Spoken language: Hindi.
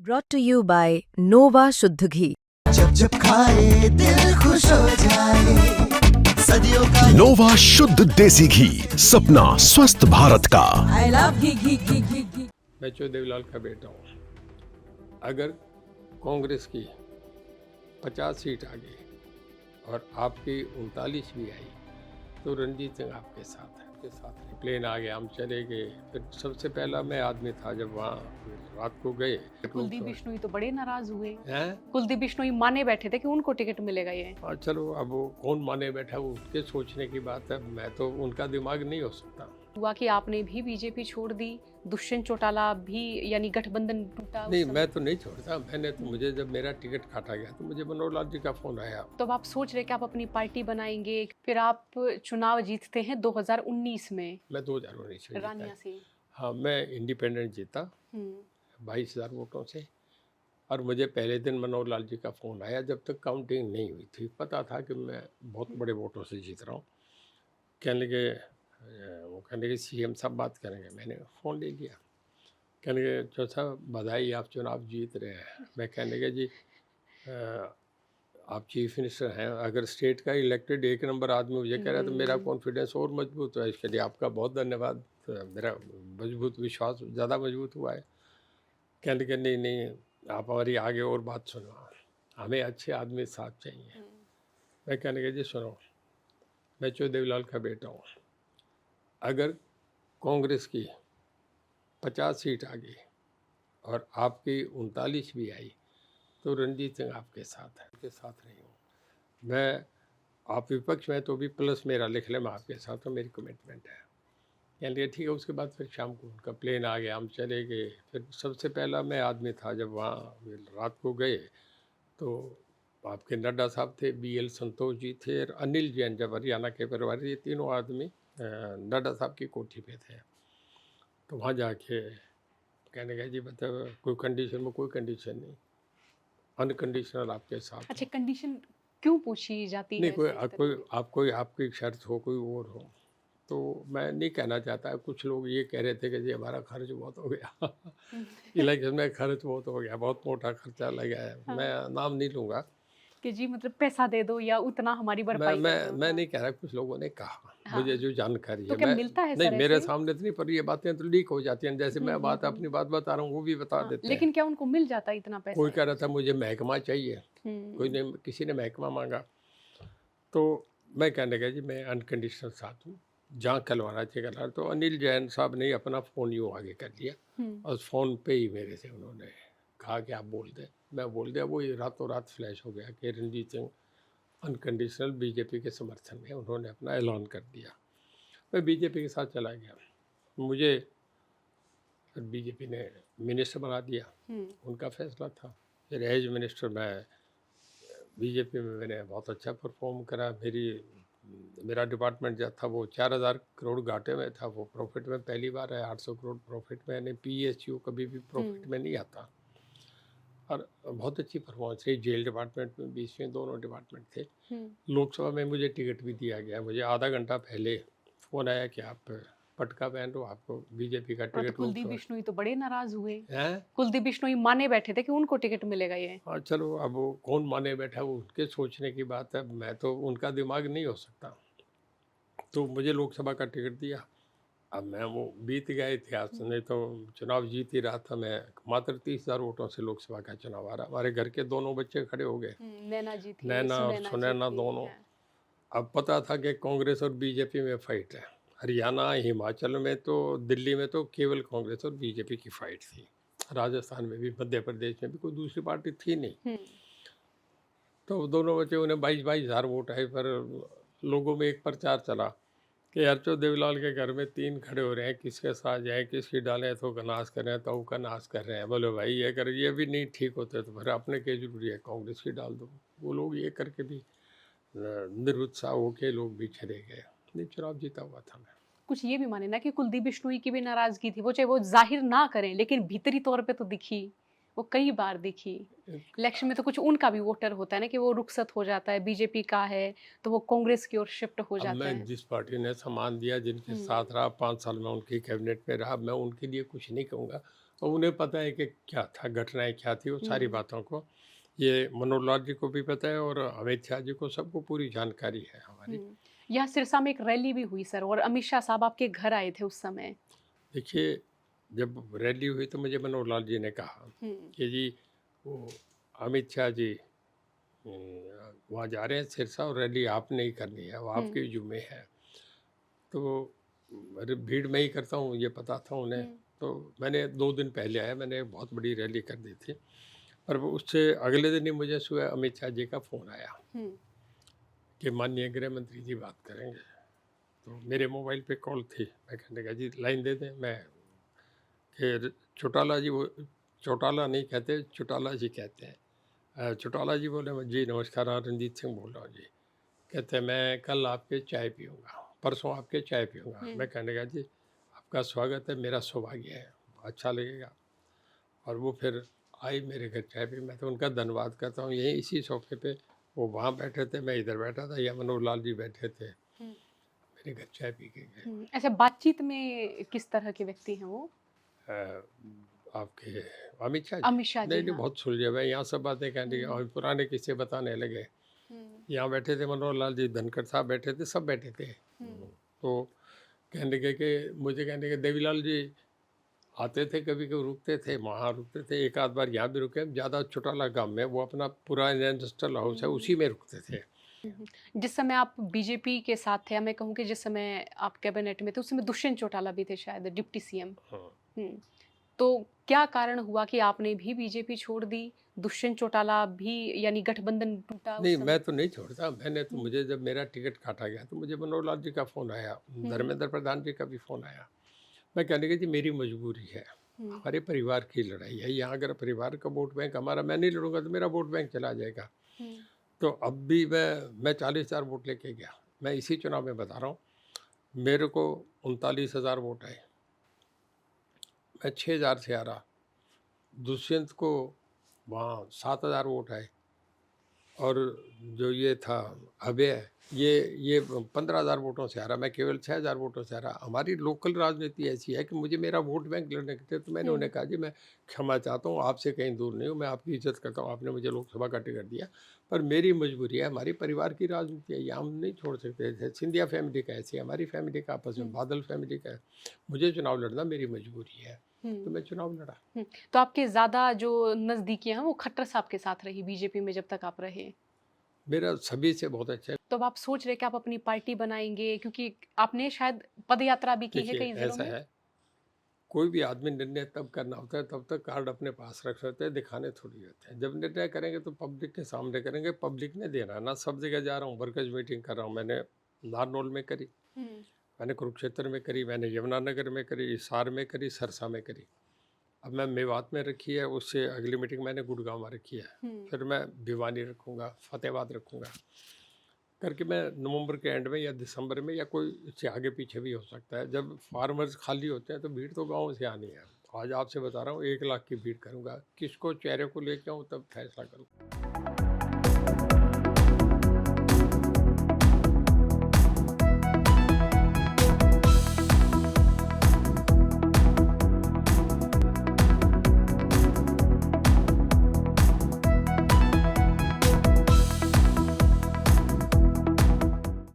Brought to you by Nova शुद्ध घी। जब जब खाए दिल खुश हो जाए सदियों का नोवा शुद्ध देसी घी, सपना स्वस्थ भारत का। I love घी। मैं चो देवीलाल का बेटा हूँ। अगर कांग्रेस की 50 सीट आ गई और आपकी 39 भी आई तो रणजीत सिंह आपके साथ है, आपके साथ है। प्लेन आ गया, हम चले गए। फिर सबसे पहला मैं आदमी था जब वहाँ रात को गए। कुलदीप बिश्नोई तो बड़े नाराज हुए हैं? कुलदीप बिश्नोई माने बैठे थे कि उनको टिकट मिलेगा ये। और चलो अब वो कौन माने बैठा, वो उसके सोचने की बात है। मैं तो उनका दिमाग नहीं हो सकता। हुआ कि आपने भी बीजेपी छोड़ दी, दुष्यंत चौटाला भी, यानी गठबंधन टूटा। नहीं, मैं तो नहीं छोड़ता। मैंने तो, मुझे जब मेरा टिकट काटा गया तो मुझे मनोहर लाल जी का फोन आया। तो अब आप सोच रहे कि आप अपनी पार्टी बनाएंगे, फिर आप चुनाव जीतते हैं 2019 में। मैं 2019 में रानिया जीता। से। हाँ, मैं इंडिपेंडेंट जीता 22,000 वोटों से। और मुझे पहले दिन मनोहर लाल जी का फ़ोन आया, जब तक काउंटिंग नहीं हुई थी। पता था कि मैं बहुत बड़े वोटों से जीत रहा हूँ। कहने लगे, वो कहने लगे सीएम साहब बात करेंगे। मैंने फ़ोन ले लिया। कहने लगे चौथा बधाई, आप चुनाव जीत रहे हैं। मैं कहने लगे जी आप चीफ मिनिस्टर हैं, अगर स्टेट का इलेक्टेड एक नंबर आदमी मुझे कह रहा है तो मेरा कॉन्फिडेंस और मजबूत हुआ। इसके लिए आपका बहुत धन्यवाद। मेरा मजबूत विश्वास ज़्यादा मजबूत हुआ है। कहने लगे नहीं नहीं, आप हमारी आगे और बात सुनो, हमें अच्छे आदमी साथ चाहिए। मैं कहने लगे जी सुनो, मैं चो देवीलाल का बेटा हूँ। अगर कांग्रेस की 50 सीट आ गई और आपकी 39 भी आई तो रणजीत सिंह आपके साथ है, आपके साथ नहीं हूँ मैं। आप विपक्ष में तो भी प्लस मेरा लिख ले, मैं आपके साथ हूँ, मेरी कमिटमेंट है। कहने लगे ठीक है। उसके बाद फिर शाम को उनका प्लेन आ गया, हम चले गए। फिर सबसे पहला मैं आदमी था जब वहाँ रात को गए तो आपके नड्डा साहब थे, BL संतोष जी थे और अनिल जैन जब हरियाणा के प्रभारी, ये तीनों आदमी नड्डा साहब की कोठी पे थे। तो वहाँ जाके कहने लगे जी मतलब कोई कंडीशन में, कोई कंडीशन नहीं, अनकंडीशनल आपके साथ। अच्छा, कंडीशन क्यों पूछी जाती है? नहीं, कोई आपकी शर्त हो, कोई और हो तो मैं नहीं कहना चाहता। कुछ लोग ये कह रहे थे कि जी हमारा खर्च बहुत हो गया इलेक्शन में खर्च बहुत हो गया, बहुत मोटा खर्चा लगा है। हाँ। मैं नाम नहीं लूँगा कि जी मतलब पैसा दे दो या उतना हमारी भरपाई कर दो। मैं नहीं कह रहा, कुछ लोगों ने कहा। हाँ। मुझे जो जानकारी तो है, क्या मैं मिलता है नहीं, सर मेरे ऐसे? सामने तो नहीं, पर ये बातें तो लीक हो जाती हैं। जैसे मैं अपनी बात बता रहा हूँ, वो भी बता हाँ, देते हैं। लेकिन क्या उनको मिल जाता इतना पैसा? कोई कह रहा था मुझे महकमा चाहिए, कोई ने, किसी ने महकमा मांगा। तो मैं कहने लगा जी मैं अनकंडीशनल साथ हूँ, जहाँ करवाना चाहिए करवा। तो अनिल जैन साहब ने अपना फ़ोन यूँ आगे कर लिया और फ़ोन पे ही मेरे से उन्होंने कहा कि आप बोल दें। मैं बोल दिया, वो रातों रात फ्लैश हो गया कि रणजीत सिंह अनकंडीशनल बीजेपी के समर्थन में। उन्होंने अपना ऐलान कर दिया। मैं बीजेपी के साथ चला गया। मुझे फिर बीजेपी ने मिनिस्टर बना दिया, उनका फैसला था। फिर एज मिनिस्टर मैं बीजेपी में मैंने बहुत अच्छा परफॉर्म करा। मेरा डिपार्टमेंट जो था वो 4,000 करोड़ घाटे में था, वो प्रॉफिट में पहली बार है। 800 करोड़ प्रॉफिट में, यानी PSU कभी भी प्रॉफिट में नहीं आता। और बहुत अच्छी परफॉर्मेंस रही। जेल डिपार्टमेंट में 20वें दोनों डिपार्टमेंट थे। लोकसभा में मुझे टिकट भी दिया गया। मुझे आधा घंटा पहले फ़ोन आया कि आप पटका पहन लो, आपको बीजेपी का टिकट। कुलदीप बिश्नोई तो बड़े नाराज हुए हैं? कुलदीप बिश्नोई माने बैठे थे कि उनको टिकट मिलेगा ये। और चलो अब वो कौन माने बैठा, वो उनके सोचने की बात है। मैं तो उनका दिमाग नहीं हो सकता। तो मुझे लोकसभा का टिकट दिया। अब मैं वो बीत गया इतिहास, नहीं तो चुनाव जीत ही रहा था मैं। मात्र 30,000 वोटों से लोकसभा का चुनाव आ रहा। हमारे घर के दोनों बच्चे खड़े हो गए, नैना जी थी, नैना और सुनैना दोनों। अब पता था कि कांग्रेस और बीजेपी में फाइट है। हरियाणा, हिमाचल में तो, दिल्ली में तो केवल कांग्रेस और बीजेपी की फाइट थी। राजस्थान में भी, मध्य प्रदेश में भी कोई दूसरी पार्टी थी नहीं। तो दोनों बच्चे, उन्हें 22,000 वोट आए। पर लोगों में एक प्रचार चला कि अर्चो देवीलाल के घर में 3 खड़े हो रहे हैं, किसके साथ जाएँ, किसकी डालें, तो का नाश कर रहे हैं, तो का नाश कर रहे हैं। बोले भाई अगर ये भी नहीं ठीक होते तो फिर अपने क्या जरूरी है, कांग्रेस की डाल दो। वो लोग ये करके भी निरुत्साह होके लोग भी चले गए। नहीं, चुनाव जीता हुआ था मैं। कुछ ये भी माने ना कि कुलदीप बिश्नोई की भी नाराजगी थी, वो चाहे वो जाहिर ना करें लेकिन भीतरी तौर पे तो दिखी, वो कई बार दिखी। इलेक्शन में तो कुछ उनका भी वोटर होता है ना कि वो रुखसत हो जाता है, बीजेपी का है तो वो कांग्रेस की ओर शिफ्ट हो जाता है। मैं जिस पार्टी ने सम्मान दिया, जिनके साथ रहा, 5 साल में उनकी कैबिनेट में रहा, मैं उनके लिए कुछ नहीं कहूँगा। तो उन्हें पता है कि क्या था, घटनाएं क्या थी, वो सारी बातों को ये मनोहर लाल जी को भी पता है और अमित शाह जी को, सबको पूरी जानकारी है हमारी। यहाँ सिरसा में एक रैली भी हुई सर, और अमित शाह साहब आपके घर आए थे उस समय। देखिए, जब रैली हुई तो मुझे मनोहर लाल जी ने कहा कि जी वो अमित शाह जी वहाँ जा रहे हैं सिरसा और रैली आपने ही करनी है, वो आपके जुम्मे है। तो अरे भीड़ में ही करता हूँ, ये पता था उन्हें। तो मैंने 2 दिन पहले आया, मैंने एक बहुत बड़ी रैली कर दी थी, पर वो उससे अगले दिन ही मुझे सुबह अमित शाह जी का फ़ोन आया कि माननीय गृह मंत्री जी बात करेंगे। तो मेरे मोबाइल पे कॉल थी, मैं कहने का जी लाइन दे दें। मैं कि चौटाला जी, वो चौटाला नहीं कहते, चौटाला जी कहते हैं। चौटाला जी बोले, जी नमस्कार, हाँ रंजीत सिंह बोल रहा हूँ जी। कहते हैं मैं कल आपके चाय पीऊँगा, परसों आपके चाय पीऊँगा। मैं कहने का जी आपका स्वागत है, मेरा सौभाग्य है, अच्छा लगेगा। और वो फिर आई मेरे घर चाय पी। मैं तो उनका धन्यवाद करता हूँ। यहीं इसी सोफे पे वो वहाँ बैठे थे, मैं इधर बैठा था, या मनोहर लाल जी बैठे थे, मेरे घर चाय पी के गए। ऐसे बातचीत में किस तरह के व्यक्ति हैं वो? आपके अमित शाह अमित शाह जी, नहीं, हाँ। बहुत सुलझे हुए, यहाँ सब बातें कहने के और पुराने किस्से बताने लगे। यहाँ बैठे थे मनोहर लाल जी, धनखड़ साहब बैठे थे, सब बैठे थे। तो कहने के मुझे कहने के देवीलाल जी आते थे, कभी कभी रुकते थे, वहाँ रुकते थे, एक आध बार यहाँ भी रुके। ज़्यादा चौटाला गांव में वो अपना पूरा इंडस्ट्रियल हाउस है, उसी में रुकते थे। जिस समय आप बीजेपी के साथ थे, या मैं कहूँ कि जिस समय आप कैबिनेट में थे, उस समय दुष्यंत चौटाला भी थे शायद, डिप्टी सीएम। तो क्या कारण हुआ कि आपने भी बीजेपी छोड़ दी, दुष्यंत चौटाला भी, यानी गठबंधन टूटा उस नहीं, समय? मैं तो नहीं छोड़ता। मैंने तो, मुझे जब मेरा टिकट काटा गया तो मुझे मनोहर लाल जी का फ़ोन आया, धर्मेंद्र प्रधान जी का भी फ़ोन आया। मैं कहने की जी मेरी मजबूरी है, हमारे परिवार की लड़ाई है, यहाँ अगर परिवार का वोट बैंक हमारा, मैं नहीं लड़ूंगा तो मेरा वोट बैंक चला जाएगा। तो अब भी मैं 40,000 वोट लेके गया। मैं इसी चुनाव में बता रहा हूँ, मेरे को 39,000 वोट आए, मैं 6,000 से आ रहा। दुष्यंत को वहाँ 7,000 वोट आए, और जो ये था अभय, ये 15,000 वोटों से आ रहा, मैं केवल 6,000 वोटों से आ रहा। हमारी लोकल राजनीति ऐसी है कि मुझे मेरा वोट बैंक लड़ने के थे। तो मैंने उन्हें कहा जी मैं क्षमा चाहता हूँ, आपसे कहीं दूर नहीं हूँ, मैं आपकी इज्जत करता हूँ, आपने मुझे लोकसभा का टिकट दिया, पर मेरी मजबूरी है, हमारी परिवार की राजनीति है, ये हम नहीं छोड़ सकते थे। सिंधिया फैमिली का ऐसी, हमारी फैमिली का आपस में, बादल फैमिली का है, मुझे चुनाव लड़ना मेरी मजबूरी है, तो मैं चुनाव लड़ा। तो आपके ज़्यादा जो नज़दीकियाँ हैं वो खट्टर साहब के साथ रही बीजेपी में जब तक आप रहे? मेरा सभी से बहुत अच्छा है। तो अब आप सोच रहे कि आप अपनी पार्टी बनाएंगे, क्योंकि आपने शायद पद यात्रा भी की है देखिए, कई जिलों ऐसा में? है, कोई भी आदमी निर्णय तब करना होता है, तब तक कार्ड अपने पास रख सकते हैं, दिखाने थोड़ी होते हैं। जब निर्णय करेंगे तो पब्लिक के सामने करेंगे, पब्लिक ने देना है ना। सब जगह जा रहा हूँ, वर्कर्स मीटिंग कर रहा हूँ, मैंने नारनौल में करी, मैंने कुरुक्षेत्र में करी, मैंने यमुनानगर में करी, हिसार में करी, सरसा में करी। अब मैं मेवात में रखी है, उससे अगली मीटिंग मैंने गुड़गांव में रखी है, फिर मैं भिवानी रखूँगा, फतेहाबाद रखूँगा, करके मैं नवंबर के एंड में या दिसंबर में, या कोई इससे आगे पीछे भी हो सकता है, जब फार्मर्स खाली होते हैं तो भीड़ तो गाँव से आनी है। आज आपसे बता रहा हूँ 1 लाख की भीड़ करूँगा, किसको चेहरे को लेके आऊँ तब फैसला करूँ।